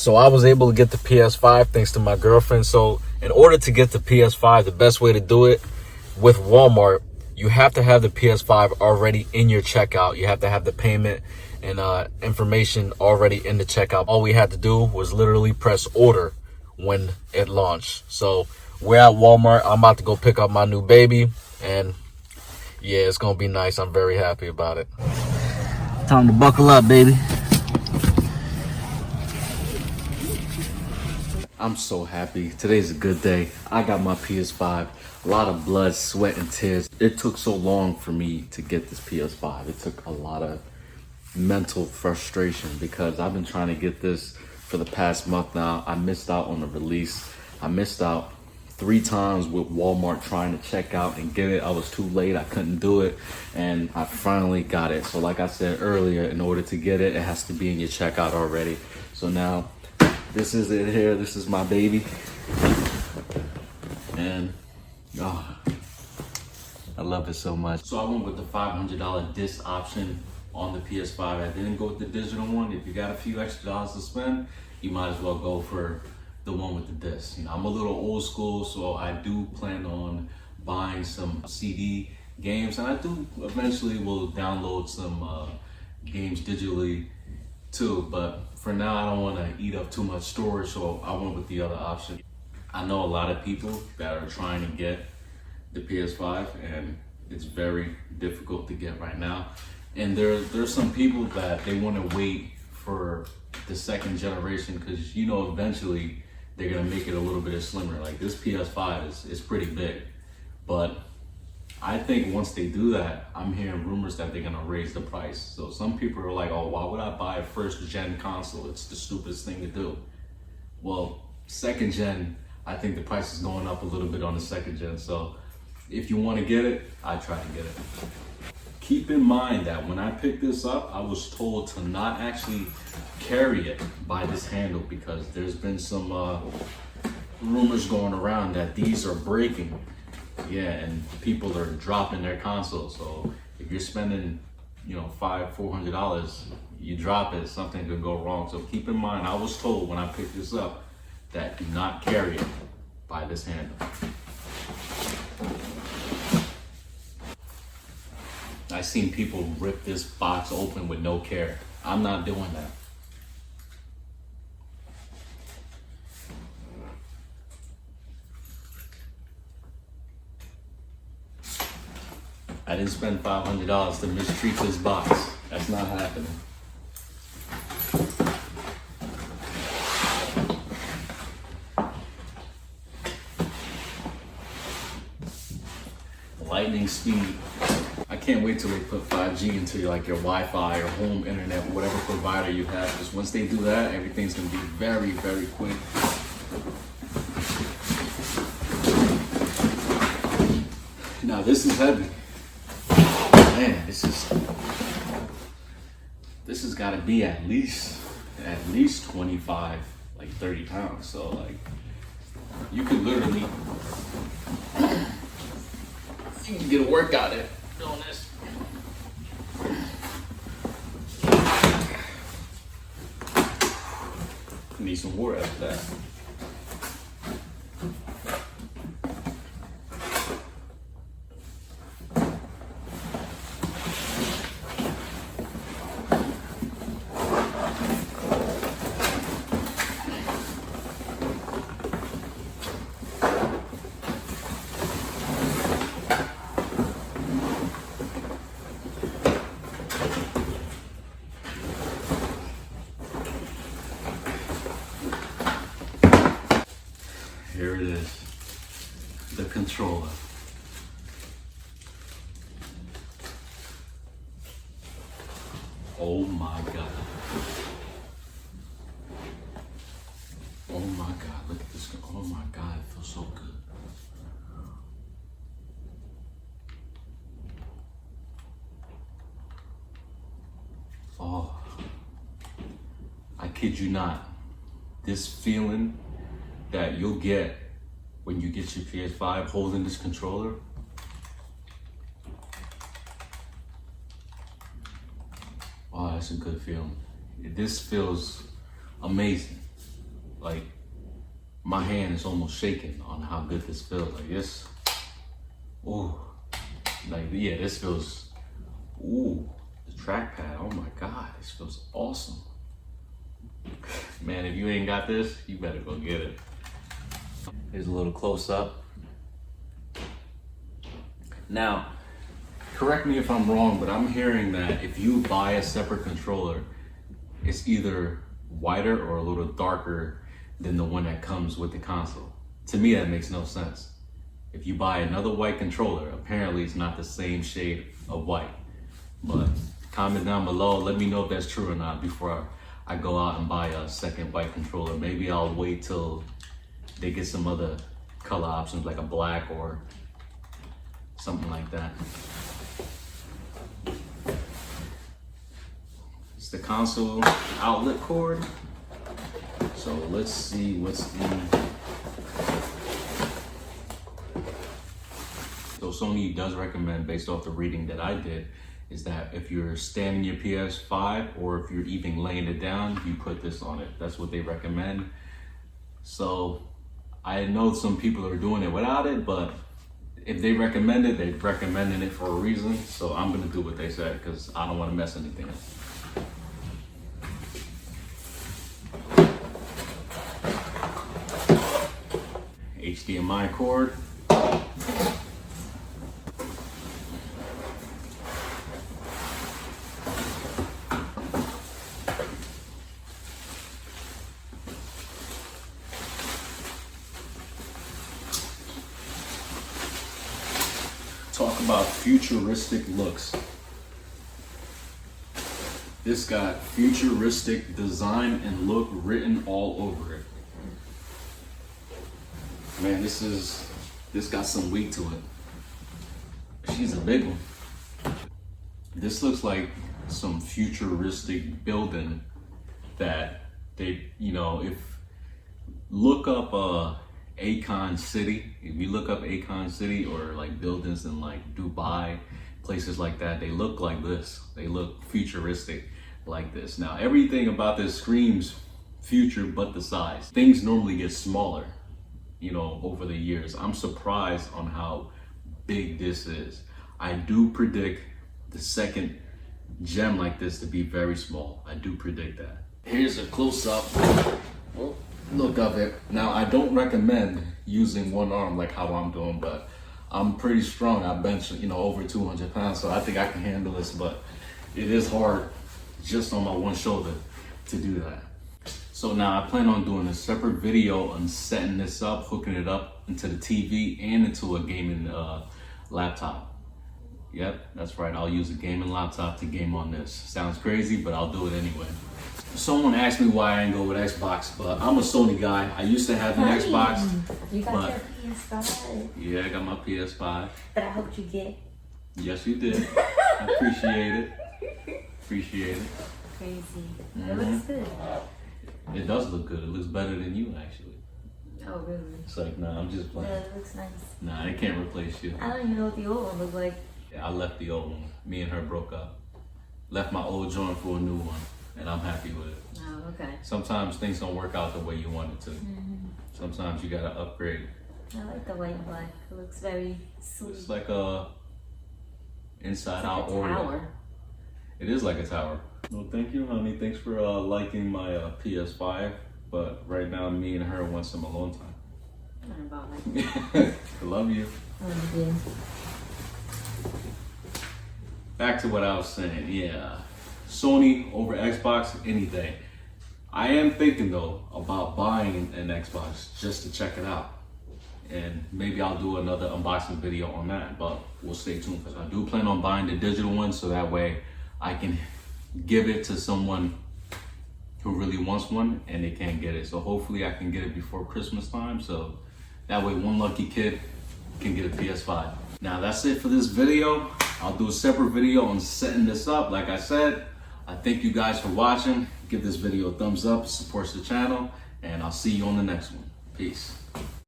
So I was able to get the PS5 thanks to my girlfriend. So in order to get the PS5, the best way to do it with Walmart, you have to have the PS5 already in your checkout. You have to have the payment and information already in the checkout. All we had to do was literally press order when it launched. So we're at Walmart. I'm about to go pick up my new baby, and yeah, it's gonna be nice. I'm very happy about it. Time to buckle up, baby. I'm so happy. Today's a good day. I got my PS5. A lot of blood, sweat, and tears. It took so long for me to get this PS5. It took a lot of mental frustration because I've been trying to get this for the past month now. I missed out on the release. I missed out 3 times with Walmart trying to check out and get it. I was too late. I couldn't do it. And I finally got it. So like I said earlier, in order to get it, it has to be in your checkout already. So now this is it here. This is my baby. And oh, I love it so much. So I went with the $500 disc option on the PS5. I didn't go with the digital one. If you got a few extra dollars to spend, you might as well go for the one with the disc. You know, I'm a little old school, so I do plan on buying some CD games, and I do eventually will download some games digitally too, but for now I don't want to eat up too much storage, so I went with the other option. I know a lot of people that are trying to get the PS5, and it's very difficult to get right now. And there's some people that they want to wait for the second generation because, you know, eventually they're gonna make it a little bit slimmer. Like this PS5 is pretty big, but I think once they do that, I'm hearing rumors that they're gonna raise the price. So some people are like, oh, why would I buy a first gen console? It's the stupidest thing to do. Well, second gen, I think the price is going up a little bit on the second gen. So if you wanna get it, I try to get it. Keep in mind that when I picked this up, I was told to not actually carry it by this handle because there's been some rumors going around that these are breaking. Yeah, and people are dropping their consoles. So if you're spending, you know, $400, you drop it, something could go wrong. So keep in mind, I was told when I picked this up that do not carry it by this handle. I've seen people rip this box open with no care. I'm not doing that. I didn't spend $500 to mistreat this box. That's not happening. Lightning speed. I can't wait till they put 5G into your Wi-Fi or home internet, whatever provider you have. Because once they do that, everything's gonna be very, very quick. Now this is heavy. Man, this has got to be at least 25, 30 pounds. So like, you could literally, you can get a workout in doing this. Need some water after that. Here it is, the controller. Oh my God. Oh my God, look at this. Oh my God, it feels so good. Oh, I kid you not. This feeling that you'll get when you get your PS5 holding this controller. Oh, that's a good feeling. This feels amazing. like my hand is almost shaking on how good this feels. Like this, ooh, like yeah, this feels, ooh, the trackpad. Oh my God, this feels awesome. Man, if you ain't got this, you better go get it. Here's a little close up. Now, correct me if I'm wrong, but I'm hearing that if you buy a separate controller, it's either whiter or a little darker than the one that comes with the console. To me, that makes no sense. If you buy another white controller, apparently it's not the same shade of white. But comment down below, let me know if that's true or not before I go out and buy a second white controller. Maybe I'll wait till they get some other color options like a black or something like that. It's the console outlet cord. So let's see what's in. So Sony does recommend, based off the reading that I did, is that if you're standing your PS5 or if you're even laying it down, you put this on it. That's what they recommend. So I know some people are doing it without it, but if they recommend it, they're recommending it for a reason. So I'm gonna do what they said because I don't want to mess anything up. HDMI cord. Talk about futuristic looks. This got futuristic design and look written all over it. Man, this got some weight to it. She's a big one. This looks like some futuristic building that they, if look up Akon City. If you look up Akon City or like buildings in like Dubai, places like that, they look like this. They look futuristic like this. Now, everything about this screams future but the size. Things normally get smaller, over the years. I'm surprised on how big this is. I do predict the second gem like this to be very small. I do predict that. Here's a close-up look of it. Now, I don't recommend using one arm like how I'm doing, but I'm pretty strong. I bench, over 200 pounds, so I think I can handle this, but it is hard just on my one shoulder to do that. So now I plan on doing a separate video on setting this up, hooking it up into the TV and into a gaming laptop. Yep, that's right. I'll use a gaming laptop to game on this. Sounds crazy, but I'll do it anyway. Someone asked me why I didn't go with Xbox, but I'm a Sony guy. I used to have an Xbox. You got your PS5. Yeah, I got my PS5. That I hoped you get. Yes, you did. I appreciate it. Appreciate it. Crazy. It looks good. It does look good. It looks better than you, actually. Oh, really? It's like, nah, I'm just playing. Yeah, it looks nice. Nah, it can't replace you. I don't even know what the old one looked like. Yeah, I left the old one. Me and her broke up. Left my old joint for a new one, and I'm happy with it. Oh, okay. Sometimes things don't work out the way you want it to. Sometimes you gotta upgrade. I like the white and black. It looks very sweet. It's like a inside out Oreo. Oreo. It is like a tower. Well, thank you, honey. Thanks for liking my PS5. But right now, me and her want some alone time. Not about like I love you. love you. Back to what I was saying. Yeah, Sony over Xbox any day. I am thinking though about buying an Xbox just to check it out. And maybe I'll do another unboxing video on that, but we'll stay tuned. Because I do plan on buying the digital one so that way I can give it to someone who really wants one and they can't get it. So hopefully I can get it before Christmas time. So that way one lucky kid can get a PS5. Now that's it for this video. I'll do a separate video on setting this up. Like I said, I thank you guys for watching. Give this video a thumbs up, supports the channel, and I'll see you on the next one. Peace.